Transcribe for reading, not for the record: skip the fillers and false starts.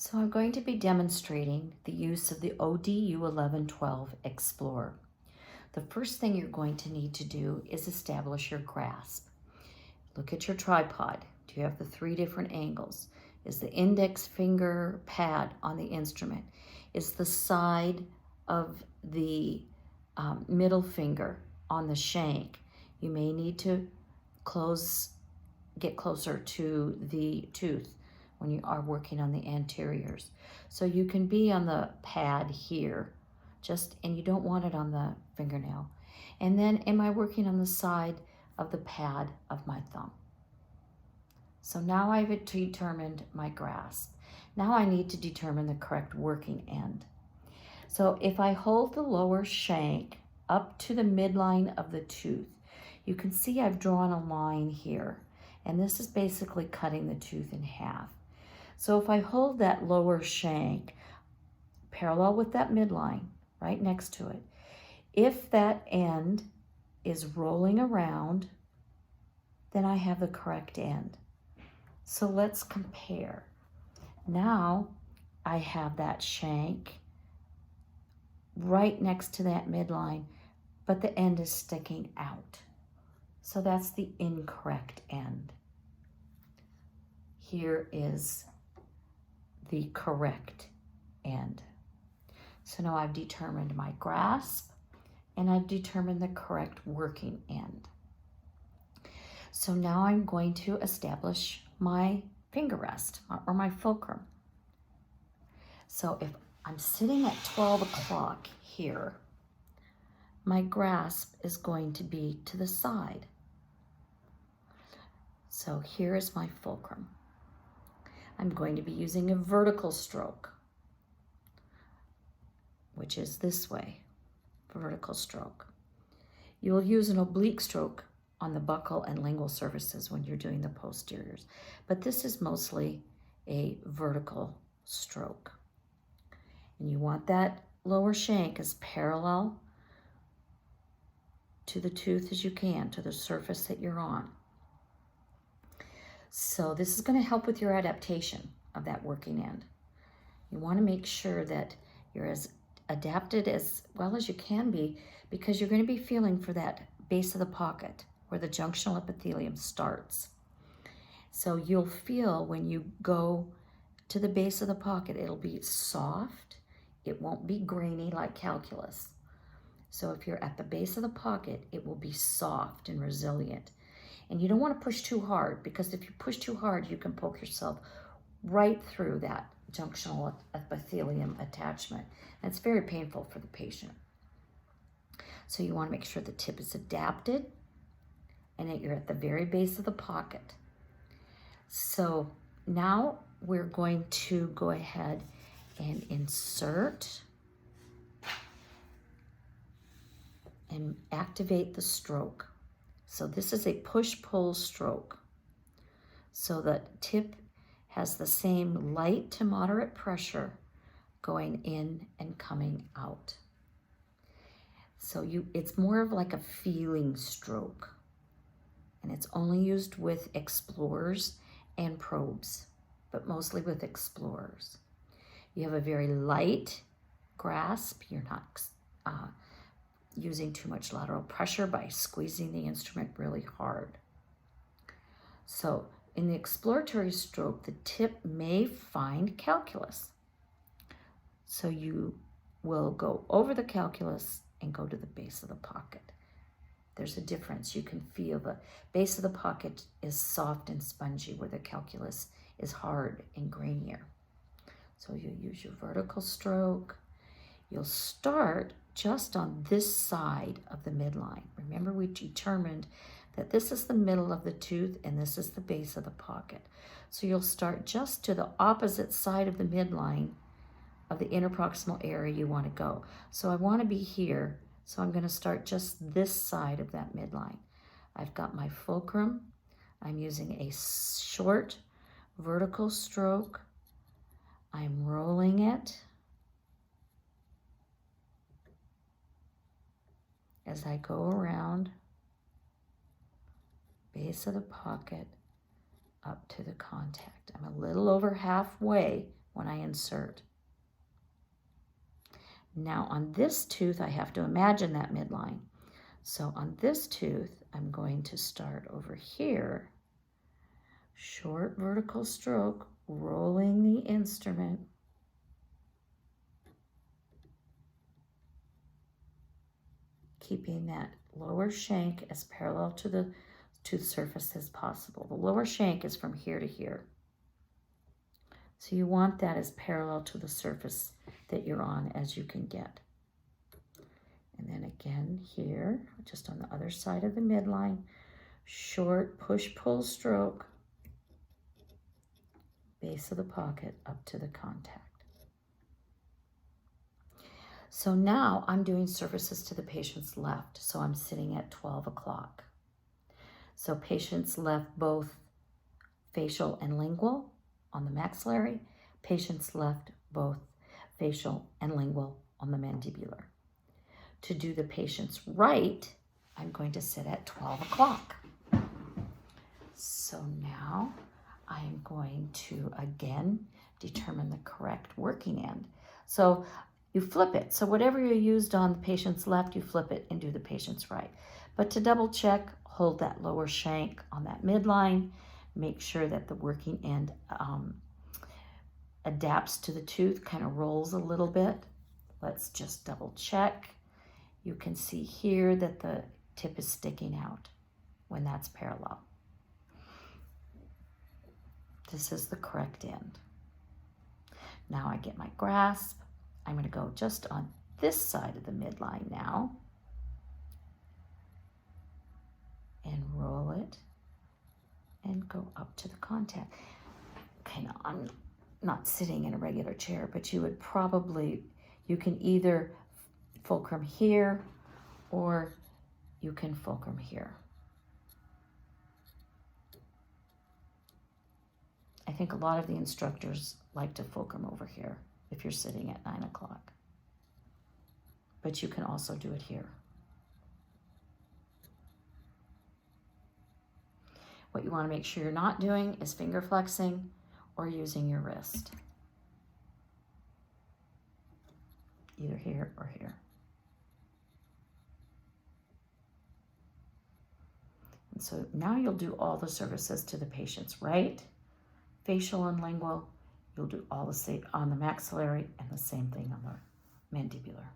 So I'm going to be demonstrating the use of the ODU 1112 Explorer. The first thing you're going to need to do is establish your grasp. Look at your tripod. Do you have the three different angles? Is the index finger pad on the instrument? Is the side of the middle finger on the shank? You may need to get closer to the tooth when you are working on the anteriors. So you can be on the pad here, and you don't want it on the fingernail. And then am I working on the side of the pad of my thumb? So now I've determined my grasp. Now I need to determine the correct working end. So if I hold the lower shank up to the midline of the tooth, you can see I've drawn a line here, and this is basically cutting the tooth in half. So if I hold that lower shank parallel with that midline, right next to it, if that end is rolling around, then I have the correct end. So let's compare. Now I have that shank right next to that midline, but the end is sticking out. So that's the incorrect end. Here is the correct end. So now I've determined my grasp and I've determined the correct working end. So now I'm going to establish my finger rest or my fulcrum. So if I'm sitting at 12 o'clock here, my grasp is going to be to the side. So here is my fulcrum. I'm going to be using a vertical stroke, which is this way, vertical stroke. You will use an oblique stroke on the buccal and lingual surfaces when you're doing the posteriors, but this is mostly a vertical stroke. And you want that lower shank as parallel to the tooth as you can, to the surface that you're on. So this is going to help with your adaptation of that working end. You want to make sure that you're as adapted as well as you can be, because you're going to be feeling for that base of the pocket where the junctional epithelium starts. So you'll feel when you go to the base of the pocket, it'll be soft. It won't be grainy like calculus. So if you're at the base of the pocket, it will be soft and resilient. And you don't want to push too hard, because if you push too hard, you can poke yourself right through that junctional epithelium attachment. And it's very painful for the patient. So you want to make sure the tip is adapted and that you're at the very base of the pocket. So now we're going to go ahead and insert and activate the stroke. So this is a push-pull stroke. So the tip has the same light to moderate pressure going in and coming out. So it's more of like a feeling stroke. And it's only used with explorers and probes, but mostly with explorers. You have a very light grasp. You're not using too much lateral pressure by squeezing the instrument really hard. So in the exploratory stroke, the tip may find calculus. So you will go over the calculus and go to the base of the pocket. There's a difference. You can feel the base of the pocket is soft and spongy, where the calculus is hard and grainier. So you use your vertical stroke. You'll start just on this side of the midline. Remember, we determined that this is the middle of the tooth and this is the base of the pocket. So you'll start just to the opposite side of the midline of the interproximal area you want to go. So I want to be here, so I'm going to start just this side of that midline. I've got my fulcrum. I'm using a short vertical stroke. I'm rolling it as I go around base of the pocket up to the contact. I'm a little over halfway when I insert. Now on this tooth, I have to imagine that midline. So on this tooth, I'm going to start over here, short vertical stroke, rolling the instrument. Keeping that lower shank as parallel to the tooth surface as possible. The lower shank is from here to here. So you want that as parallel to the surface that you're on as you can get. And then again here, just on the other side of the midline, short push-pull stroke, base of the pocket up to the contact. So now I'm doing surfaces to the patient's left. So I'm sitting at 12 o'clock. So patient's left both facial and lingual on the maxillary. Patient's left both facial and lingual on the mandibular. To do the patient's right, I'm going to sit at 12 o'clock. So now I'm going to, again, determine the correct working end. So you flip it. So whatever you used on the patient's left, you flip it and do the patient's right. But to double check, hold that lower shank on that midline. Make sure that the working end adapts to the tooth, kind of rolls a little bit. Let's just double check. You can see here that the tip is sticking out when that's parallel. This is the correct end. Now I get my grasp. I'm going to go just on this side of the midline now and roll it and go up to the contact. Okay, now I'm not sitting in a regular chair, but you would probably, you can either fulcrum here or you can fulcrum here. I think a lot of the instructors like to fulcrum over here if you're sitting at 9 o'clock. But you can also do it here. What you want to make sure you're not doing is finger flexing or using your wrist. Either here or here. And so now you'll do all the surfaces to the patient's right, facial and lingual. You'll do all the same on the maxillary and the same thing on the mandibular.